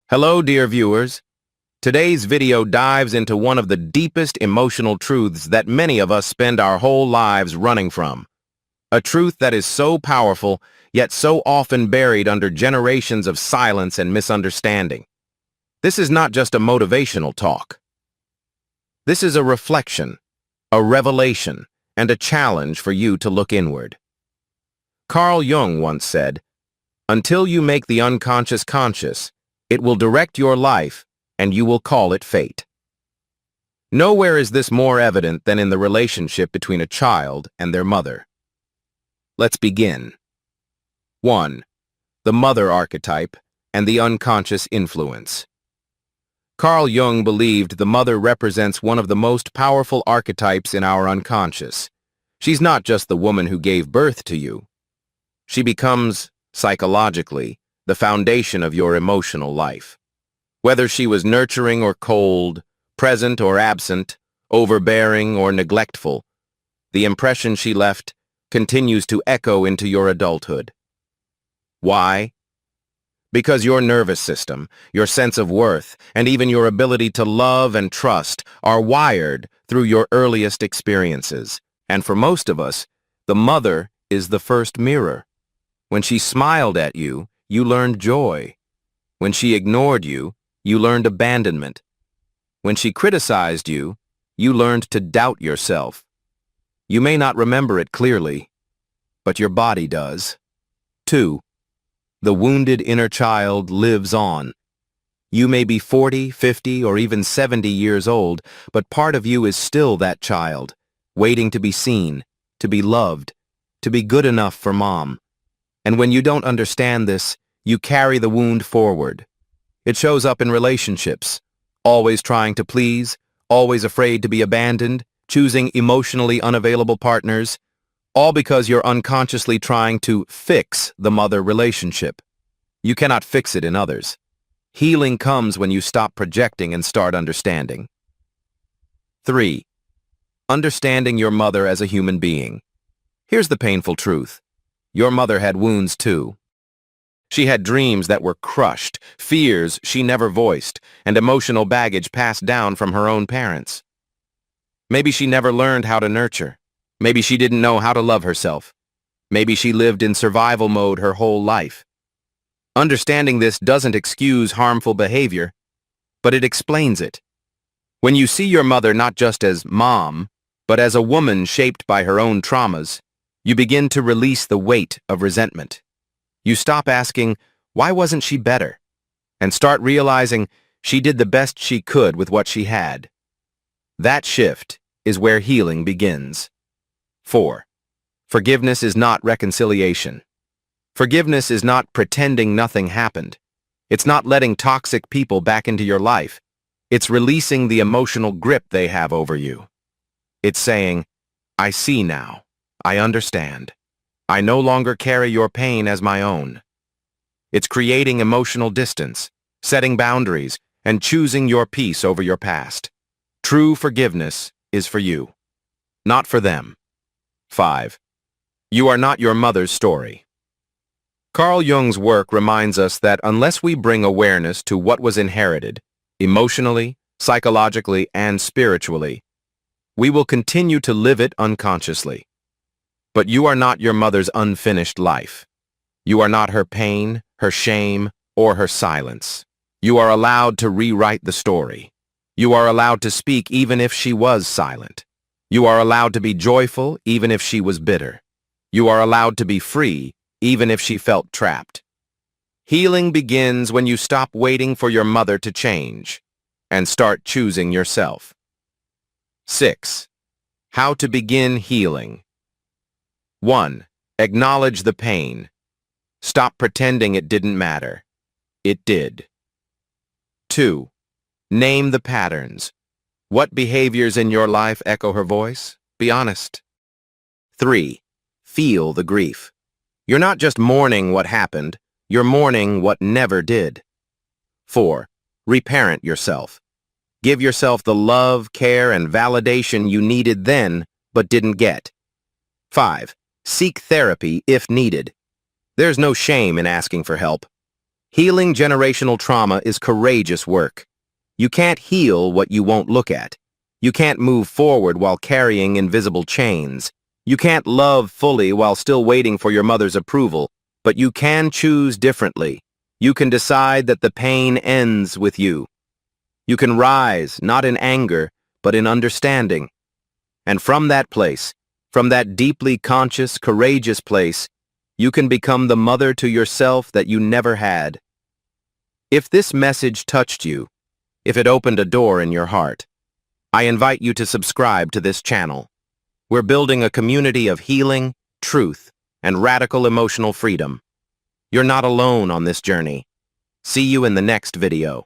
Hello, dear viewers. Today's video dives into one of the deepest emotional truths that many of us spend our whole lives running from. A truth that is so powerful, yet so often buried under generations of silence and misunderstanding. This is not just a motivational talk. This is a reflection, a revelation, and a challenge for you to look inward. Carl Jung once said, "Until you make the unconscious conscious, it will direct your life, and you will call it fate." Nowhere is this more evident than in the relationship between a child and their mother. Let's begin. 1. The mother archetype and the unconscious influence. Carl Jung believed the mother represents one of the most powerful archetypes in our unconscious. She's not just the woman who gave birth to you. She becomes, psychologically, the foundation of your emotional life. Whether she was nurturing or cold, present or absent, overbearing or neglectful, the impression she left continues to echo into your adulthood. Why? Because your nervous system, your sense of worth, and even your ability to love and trust are wired through your earliest experiences. And for most of us, the mother is the first mirror. When she smiled at you, you learned joy. When she ignored you, you learned abandonment. When she criticized you, you learned to doubt yourself. You may not remember it clearly, but your body does. 2. The wounded inner child lives on. You may be 40, 50, or even 70 years old, but part of you is still that child, waiting to be seen, to be loved, to be good enough for mom. And when you don't understand this, you carry the wound forward. It shows up in relationships, always trying to please, always afraid to be abandoned, choosing emotionally unavailable partners, all because you're unconsciously trying to fix the mother relationship. You cannot fix it in others. Healing comes when you stop projecting and start understanding. 3. Understanding your mother as a human being. Here's the painful truth. Your mother had wounds too. She had dreams that were crushed, fears she never voiced, and emotional baggage passed down from her own parents. Maybe she never learned how to nurture. Maybe she didn't know how to love herself. Maybe she lived in survival mode her whole life. Understanding this doesn't excuse harmful behavior, but it explains it. When you see your mother not just as mom, but as a woman shaped by her own traumas, you begin to release the weight of resentment. You stop asking, why wasn't she better? And start realizing she did the best she could with what she had. That shift is where healing begins. 4. Forgiveness is not reconciliation. Forgiveness is not pretending nothing happened. It's not letting toxic people back into your life. It's releasing the emotional grip they have over you. It's saying, I see now. I understand. I no longer carry your pain as my own. It's creating emotional distance, setting boundaries, and choosing your peace over your past. True forgiveness is for you, not for them. 5. You are not your mother's story. Carl Jung's work reminds us that unless we bring awareness to what was inherited, emotionally, psychologically, and spiritually, we will continue to live it unconsciously. But you are not your mother's unfinished life. You are not her pain, her shame, or her silence. You are allowed to rewrite the story. You are allowed to speak even if she was silent. You are allowed to be joyful even if she was bitter. You are allowed to be free even if she felt trapped. Healing begins when you stop waiting for your mother to change and start choosing yourself. 6. How to begin healing. 1. Acknowledge the pain. Stop pretending it didn't matter. It did. 2. Name the patterns. What behaviors in your life echo her voice? Be honest. 3. Feel the grief. You're not just mourning what happened, you're mourning what never did. 4. Reparent yourself. Give yourself the love, care, and validation you needed then, but didn't get. 5. Seek therapy if needed. There's no shame in asking for help. Healing generational trauma is courageous work. You can't heal what you won't look at. You can't move forward while carrying invisible chains. You can't love fully while still waiting for your mother's approval, but you can choose differently. You can decide that the pain ends with you. You can rise, not in anger, but in understanding. And from that place, from that deeply conscious, courageous place, you can become the mother to yourself that you never had. If this message touched you, if it opened a door in your heart, I invite you to subscribe to this channel. We're building a community of healing, truth, and radical emotional freedom. You're not alone on this journey. See you in the next video.